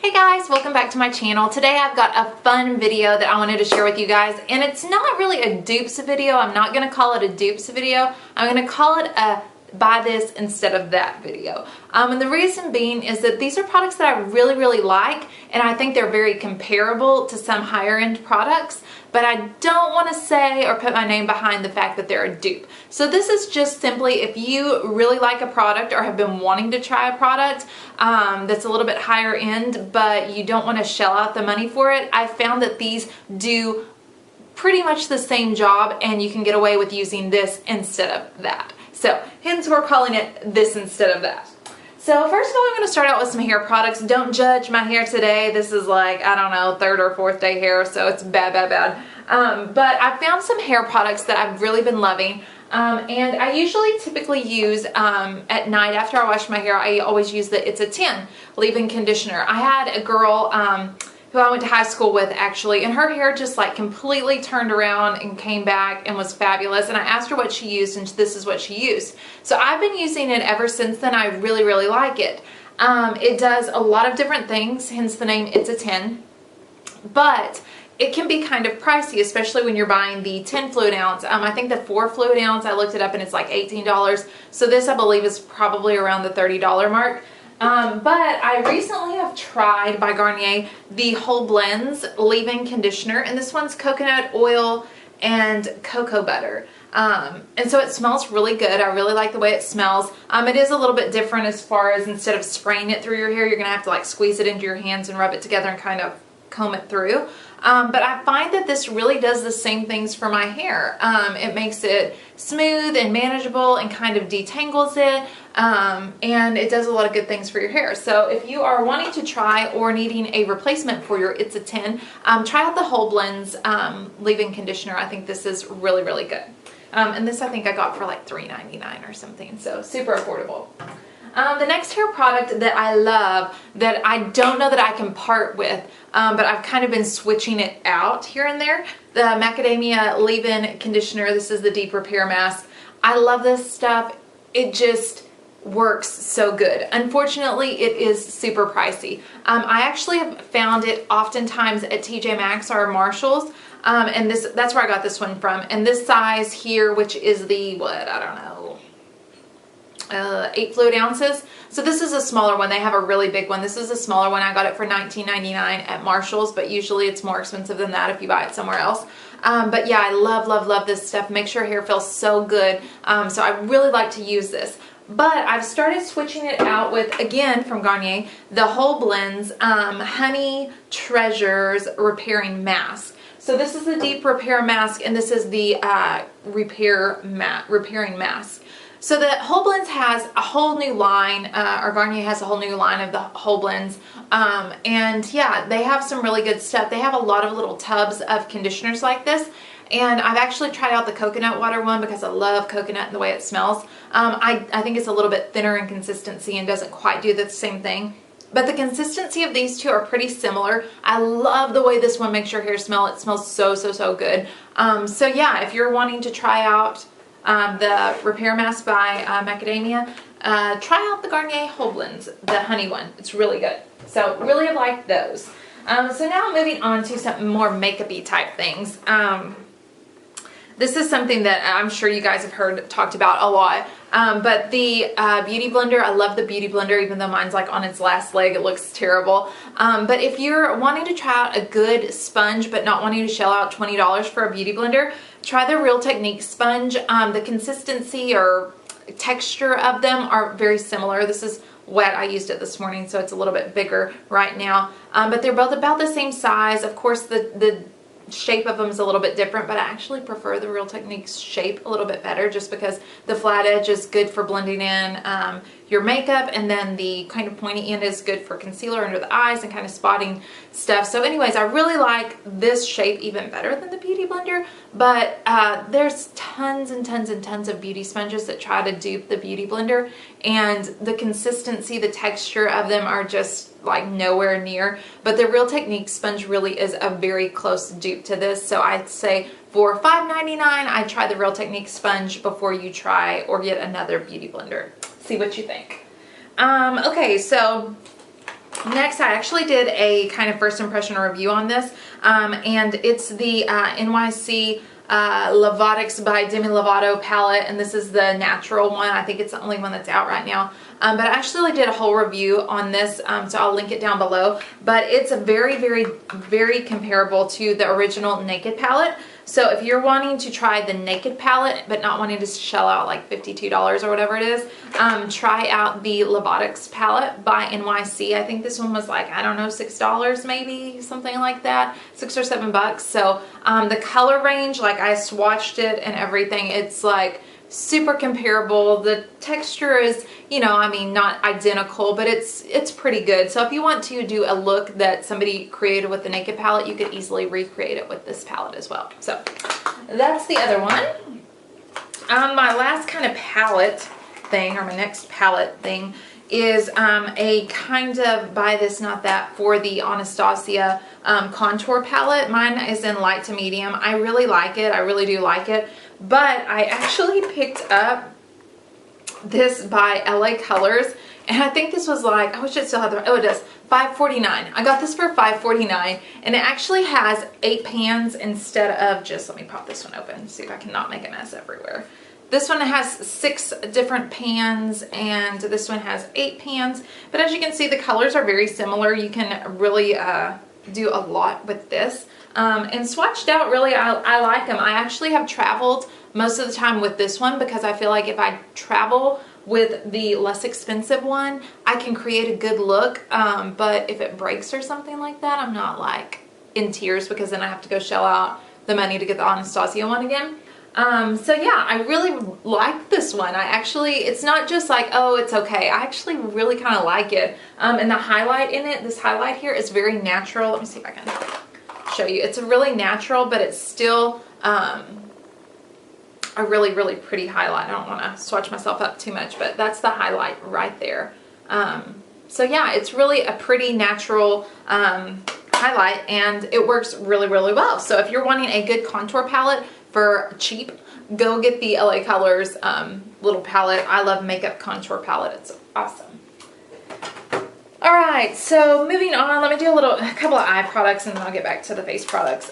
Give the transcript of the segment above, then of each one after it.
Hey guys, welcome back to my channel. Today I've got a fun video that I wanted to share with you guys, and it's not really a dupes video. I'm not going to call it a dupes video. I'm going to call it a buy this instead of that video. And the reason being is that these are products that I really like, and I think they're very comparable to some higher end products, but I don't want to say or put my name behind the fact that they're a dupe. So this is just simply if you really like a product or have been wanting to try a product that's a little bit higher end, but you don't want to shell out the money for it. I found that these do pretty much the same job, and you can get away with using this instead of that. So hence we're calling it this instead of that. So first of all, I'm going to start out with some hair products. Don't judge my hair today. This is like, I don't know, third or fourth day hair, so it's bad. But I found some hair products that I've really been loving. And I typically use at night after I wash my hair, I always use the It's a 10 leave-in conditioner. I had a girl who I went to high school with actually, and her hair just like completely turned around and came back and was fabulous. And I asked her what she used, and this is what she used. So I've been using it ever since then. I really like it. It does a lot of different things, hence the name It's a 10. But it can be kind of pricey, especially when you're buying the 10 fluid ounce. I think the 4 fluid ounce, I looked it up and it's like $18. So this I believe is probably around the $30 mark. But I recently have tried by Garnier the Whole Blends leave-in conditioner, and this one's coconut oil and cocoa butter. And so it smells really good. I really like the way it smells. It is a little bit different as far as instead of spraying it through your hair, you're going to have to like squeeze it into your hands and rub it together and kind of comb it through. But I find that this really does the same things for my hair. It makes it smooth and manageable and kind of detangles it. And it does a lot of good things for your hair. So if you are wanting to try or needing a replacement for your It's a 10, try out the Whole Blends leave-in conditioner. I think this is really good. And this I think I got for like $3.99 or something. So super affordable. The next hair product that I love that I don't know that I can part with, but I've kind of been switching it out here and there, the Macadamia leave-in conditioner. This is the Deep Repair Mask. I love this stuff. It just works so good. Unfortunately, it is super pricey. I actually have found it oftentimes at TJ Maxx or Marshall's, and that's where I got this one from. And this size here, which is the, what, I don't know, 8 fluid ounces. So this is a smaller one. They have a really big one. This is a smaller one. I got it for $19.99 at Marshall's, but usually it's more expensive than that if you buy it somewhere else. But yeah, I love this stuff. Makes your hair feel so good. So I really like to use this. But I've started switching it out with, again, from Garnier, the Whole Blends Honey Treasures Repairing Mask. So this is the Deep Repair Mask, and this is the Repairing Mask. So the Whole Blends has a whole new line, or Garnier has a whole new line of the Whole Blends. And yeah, they have some really good stuff. They have a lot of little tubs of conditioners like this. And I've actually tried out the coconut water one because I love coconut and the way it smells. I think it's a little bit thinner in consistency and doesn't quite do the same thing. But the consistency of these two are pretty similar. I love the way this one makes your hair smell. It smells so good. So yeah, if you're wanting to try out the Repair Mask by Macadamia, try out the Garnier Whole Blends, the honey one. It's really good. So really have liked those. So now moving on to some more makeup-y type things. This is something that I'm sure you guys have heard talked about a lot. But the Beauty Blender, I love the Beauty Blender, even though mine's like on its last leg. It looks terrible. But if you're wanting to try out a good sponge but not wanting to shell out $20 for a Beauty Blender, try the Real Technique sponge. The consistency or texture of them are very similar. This is wet. I used it this morning, so it's a little bit bigger right now. But they're both about the same size. Of course, the shape of them is a little bit different, but I actually prefer the Real Technique's shape a little bit better just because the flat edge is good for blending in your makeup, and then the kind of pointy end is good for concealer under the eyes and kind of spotting stuff. So anyways, I really like this shape even better than the Beauty Blender, but there's tons and tons of beauty sponges that try to dupe the Beauty Blender, and the consistency, the texture of them are just like nowhere near. But the Real Technique sponge really is a very close dupe to this. So I'd say for $5.99, I'd try the Real Technique sponge before you try or get another Beauty Blender. See what you think. Okay, so Next, I actually did a kind of first impression review on this, and it's the NYC Lovatics by Demi Lovato palette, and this is the natural one. I think it's the only one that's out right now. But I actually did a whole review on this, so I'll link it down below. But it's a very, very, very comparable to the original Naked palette. So if you're wanting to try the Naked palette, but not wanting to shell out like $52 or whatever it is, try out the Lovatics palette by NYC. I think this one was like, I don't know, $6 maybe, something like that, $6 or $7. So the color range, like I swatched it and everything, it's like super comparable. The texture is, you know, I mean, not identical, but it's pretty good. So if you want to do a look that somebody created with the Naked palette, you could easily recreate it with this palette as well. So that's the other one. My last kind of palette thing, or my next palette thing, is a kind of buy this not that for the Anastasia contour palette. Mine is in light to medium. I really like it. I really do like it. But I actually picked up this by LA Colors, and I think this was like, I wish it still had the, oh it does, $5.49. I got this for $5.49, and it actually has 8 pans instead of just, let me pop this one open, see if I can not make a mess everywhere. This one has 6 different pans, and this one has 8 pans. But as you can see, the colors are very similar. You can really do a lot with this. And swatched out, really, I like them. I actually have traveled most of the time with this one because I feel like if I travel with the less expensive one, I can create a good look. But if it breaks or something like that, I'm not like in tears because then I have to go shell out the money to get the Anastasia one again. So yeah, I really like this one. I actually, it's not just like, oh, it's okay. I actually really kind of like it. And the highlight in it, this highlight here is very natural. Let me see if I can show you. It's a really natural, but it's still a really, really pretty highlight. I don't want to swatch myself up too much, but that's the highlight right there. So yeah, it's really a pretty natural highlight, and it works really, really well. So if you're wanting a good contour palette for cheap, go get the LA Colors little palette. I love makeup contour palette. It's awesome. All right, so moving on, let me do a couple of eye products and then I'll get back to the face products.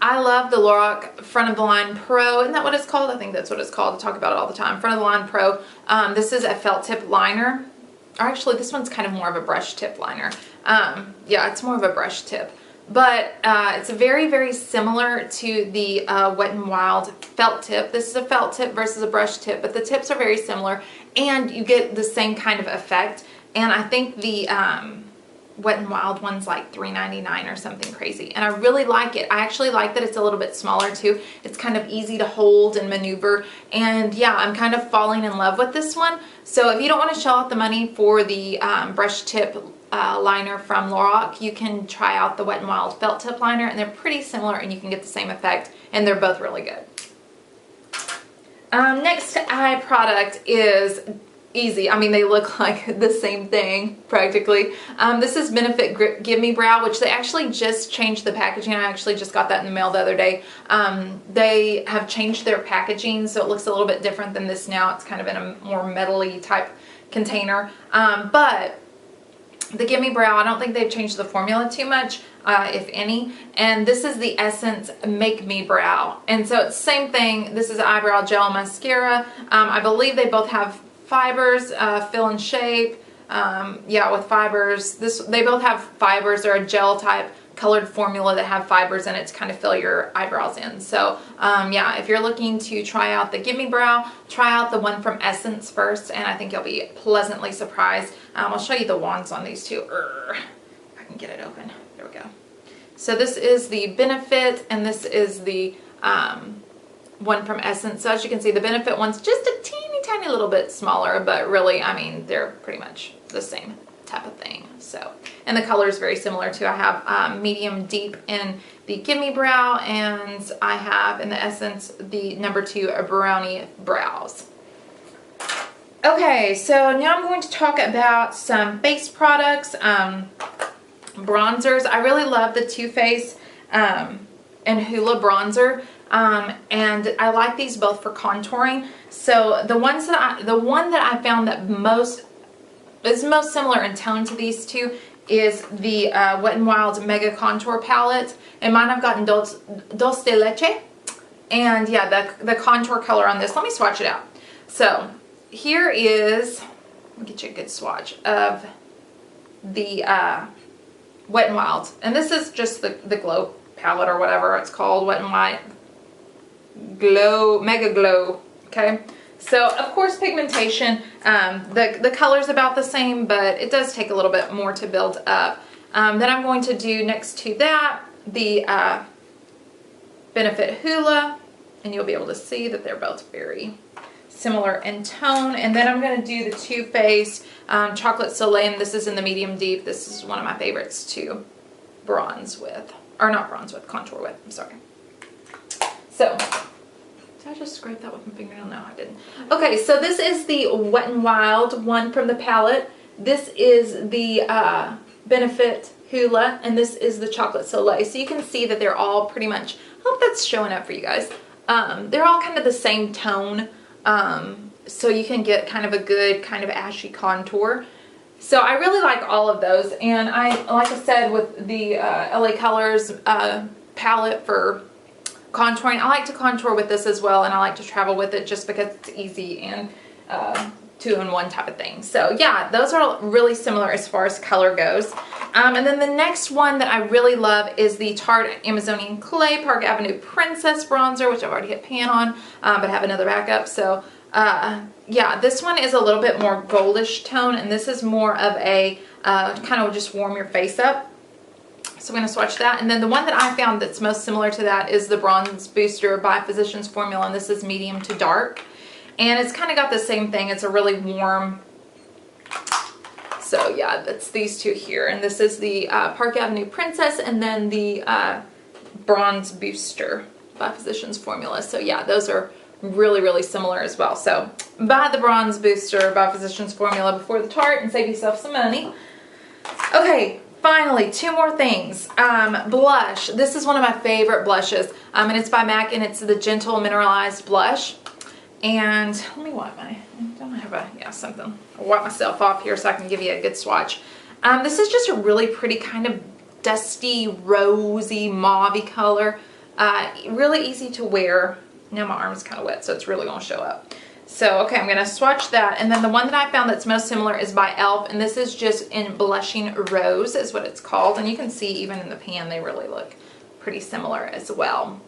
I love the Lorac Front of the Line Pro. Isn't that what it's called? I think that's what it's called. I talk about it all the time. Front of the Line Pro. This is a felt tip liner. Or actually, this one's kind of more of a brush tip liner. Yeah, it's more of a brush tip. But it's very, very similar to the Wet n Wild felt tip. This is a felt tip versus a brush tip, but the tips are very similar and you get the same kind of effect. And I think the Wet n Wild one's like $3.99 or something crazy. And I really like it. I actually like that it's a little bit smaller too. It's kind of easy to hold and maneuver. And yeah, I'm kind of falling in love with this one. So if you don't want to shell out the money for the brush tip liner from Lorac, you can try out the Wet n Wild felt tip liner, and they're pretty similar and you can get the same effect, and they're both really good. Next eye product is easy. I mean, they look like the same thing practically. This is Benefit Gimme Brow, which they actually just changed the packaging. I actually just got that in the mail the other day. They have changed their packaging, so it looks a little bit different than this now. It's kind of in a more metal-y type container. But the Gimme Brow, I don't think they've changed the formula too much, if any. And this is the Essence Make Me Brow. And so it's the same thing. This is eyebrow gel mascara. I believe they both have fibers, fill and shape. Yeah, with fibers. They both have fibers. They're a gel type colored formula that have fibers in it to kind of fill your eyebrows in. So yeah, if you're looking to try out the Gimme Brow, try out the one from Essence first, and I think you'll be pleasantly surprised. I'll show you the wands on these two. If I can get it open. There we go. So this is the Benefit, and this is the one from Essence. So as you can see, the Benefit one's just a teeny tiny little bit smaller, but really, I mean, they're pretty much the same type of thing. So, and the color is very similar too. I have medium deep in the Gimme Brow, and I have in the Essence the #2 Brownie Brows. Okay, so now I'm going to talk about some face products, bronzers. I really love the Too Faced and Hoola bronzer. And I like these both for contouring. So the one that I found that most is most similar in tone to these two is the Wet n Wild Mega Contour Palette. And mine I've gotten Dulce de Leche. And yeah, the contour color on this, let me swatch it out. So here is, let me get you a good swatch of the Wet n Wild. And this is just the Glow palette or whatever it's called, Wet n Wild Glow, Mega Glow, okay? So, of course, pigmentation, the color's about the same, but it does take a little bit more to build up. Then I'm going to do next to that, the Benefit Hoola, and you'll be able to see that they're both very similar in tone. And then I'm going to do the Too Faced Chocolate Soleil, and this is in the medium deep. This is one of my favorites to bronze with, or not bronze with, contour with, I'm sorry. So, did I just scrape that with my fingernail? No, I didn't. Okay, so this is the Wet n Wild one from the palette. This is the Benefit Hoola, and this is the Chocolate Soleil. So you can see that they're all pretty much, I hope that's showing up for you guys. They're all kind of the same tone, so you can get kind of a good kind of ashy contour. So I really like all of those, and like I said, with the LA Colors palette for contouring, I like to contour with this as well, and I like to travel with it just because it's easy and two-in-one type of thing. So yeah, those are really similar as far as color goes. And then the next one that I really love is the Tarte Amazonian Clay Park Avenue Princess Bronzer, which I've already hit pan on, but I have another backup. So yeah, this one is a little bit more goldish tone, and this is more of a kind of just warm your face up. So I'm going to swatch that. And then the one that I found that's most similar to that is the Bronze Booster by Physicians Formula, and this is medium to dark. And it's kind of got the same thing. It's a really warm. So yeah, that's these two here. And this is the Park Avenue Princess, and then the Bronze Booster by Physicians Formula. So yeah, those are really, really similar as well. So buy the Bronze Booster by Physicians Formula before the Tarte and save yourself some money. Okay. Finally, two more things. Blush. This is one of my favorite blushes, and it's by MAC, and it's the Gentle Mineralized Blush. And let me wipe don't I have something. I'll wipe myself off here so I can give you a good swatch. This is just a really pretty kind of dusty, rosy, mauve-y color. Really easy to wear. Now my arm's kind of wet, so it's really going to show up. So, okay, I'm going to swatch that. And then the one that I found that's most similar is by e.l.f. And this is just in Blushing Rose is what it's called. And you can see even in the pan, they really look pretty similar as well.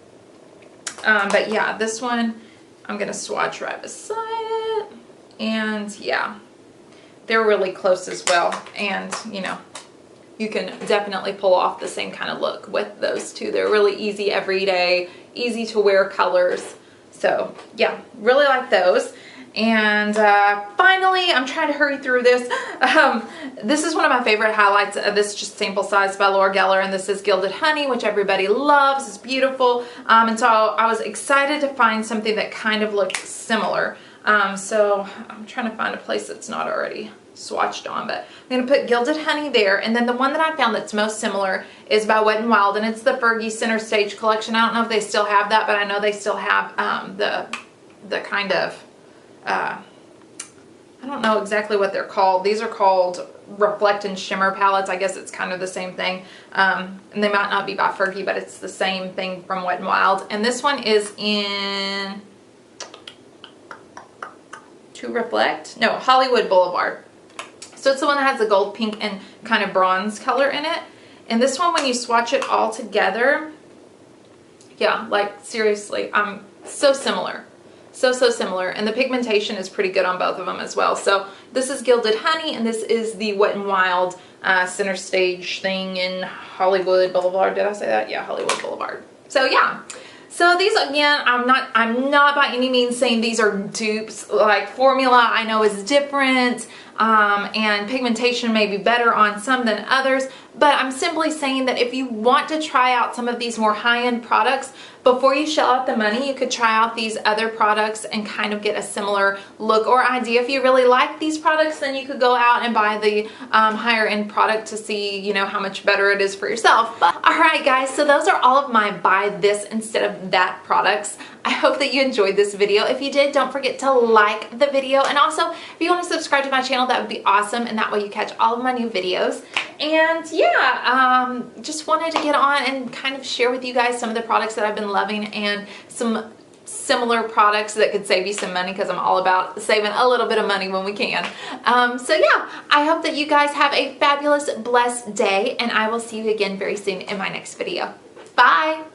But yeah, this one, I'm going to swatch right beside it. And yeah, they're really close as well. And, you know, you can definitely pull off the same kind of look with those two. They're really easy everyday, easy to wear colors. So yeah, really like those. And finally, I'm trying to hurry through this. This is one of my favorite highlights of this just sample size by Laura Geller, and this is Gilded Honey, which everybody loves. It's beautiful. And so I was excited to find something that kind of looked similar. So I'm trying to find a place that's not already swatched on, but I'm going to put Gilded Honey there. And then the one that I found that's most similar is by Wet n Wild, and it's the Fergie Center Stage collection. I don't know if they still have that, but I know they still have the kind of I don't know exactly what they're called. These are called Reflect and Shimmer palettes. I guess it's kind of the same thing. And they might not be by Fergie, but it's the same thing from Wet n Wild. And this one is in Hollywood Boulevard. So it's the one that has the gold, pink, and kind of bronze color in it. And this one, when you swatch it all together, yeah, like seriously, so similar. So similar. And the pigmentation is pretty good on both of them as well. So this is Gilded Honey, and this is the Wet n Wild Center Stage thing in Hollywood Boulevard. Did I say that? Yeah, Hollywood Boulevard. So yeah. So these, again, I'm not by any means saying these are dupes. Like, formula I know is different, and pigmentation may be better on some than others, but I'm simply saying that if you want to try out some of these more high-end products, before you shell out the money, you could try out these other products and kind of get a similar look or idea. If you really like these products, then you could go out and buy the higher end product to see, you know, how much better it is for yourself. But all right, guys, so those are all of my buy this instead of that products. I hope that you enjoyed this video. If you did, don't forget to like the video. And also, if you want to subscribe to my channel, that would be awesome. And that way you catch all of my new videos. And yeah, just wanted to get on and kind of share with you guys some of the products that I've been loving and some similar products that could save you some money, because I'm all about saving a little bit of money when we can. So yeah, I hope that you guys have a fabulous, blessed day, and I will see you again very soon in my next video. Bye!